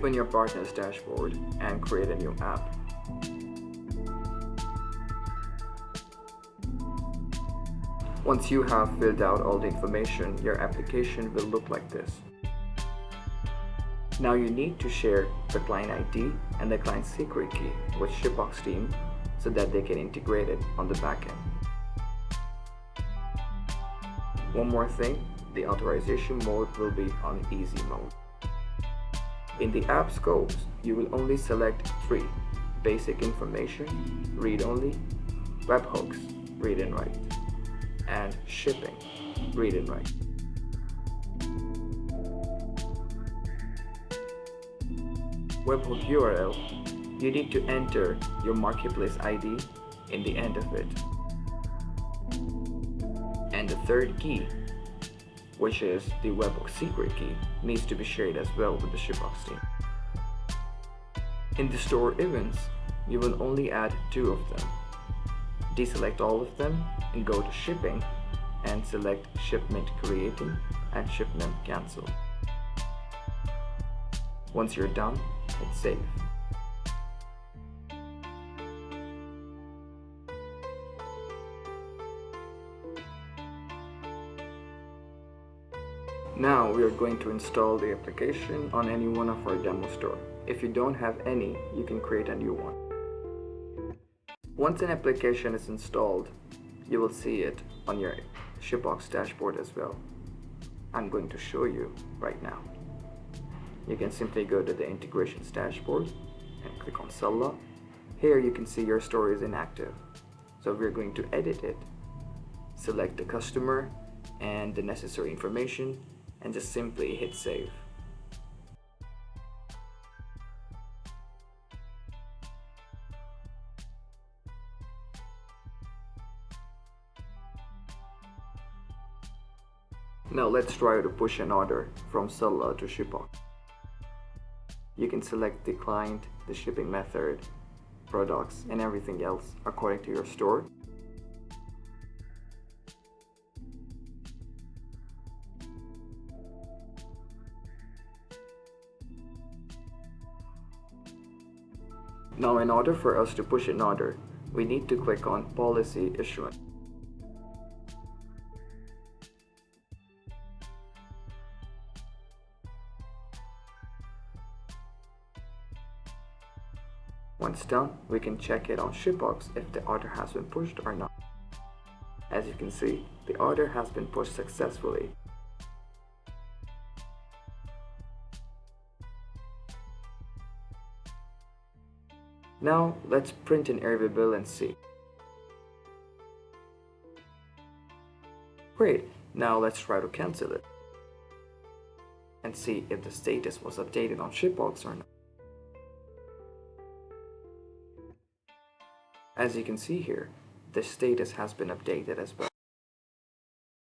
Open your partner's dashboard and create a new app. Once you have filled out all the information, your application will look like this. Now you need to share the client ID and the client secret key with Shipox team so that they can integrate it on the backend. One more thing, the authorization mode will be on easy mode. In the app scopes, you will only select 3: basic information, read only, webhooks, read and write, and shipping, read and write. Webhook URL, you need to enter your marketplace ID in the end of it. And the third key, which is the webhook secret key, needs to be shared as well with the Shipox team. In the store events, you will only add 2 of them. Deselect all of them and go to shipping and select shipment creating and shipment cancel. Once you're done, hit save. Now we are going to install the application on any one of our demo store. If you don't have any, you can create a new one. Once an application is installed, you will see it on your Shipox dashboard as well. I'm going to show you right now. You can simply go to the integrations dashboard and click on Salla. Here you can see your store is inactive. So we're going to edit it. Select the customer and the necessary information and just simply hit save. Now let's try to push an order from Salla to Shipox. You can select the client, the shipping method, products, and everything else according to your store. Now in order for us to push an order, we need to click on Policy Issuance. Once done, we can check it on Shipox if the order has been pushed or not. As you can see, the order has been pushed successfully. Now let's print an area bill and see. Great, now let's try to cancel it and see if the status was updated on Shipox or not. As you can see here, the status has been updated as well.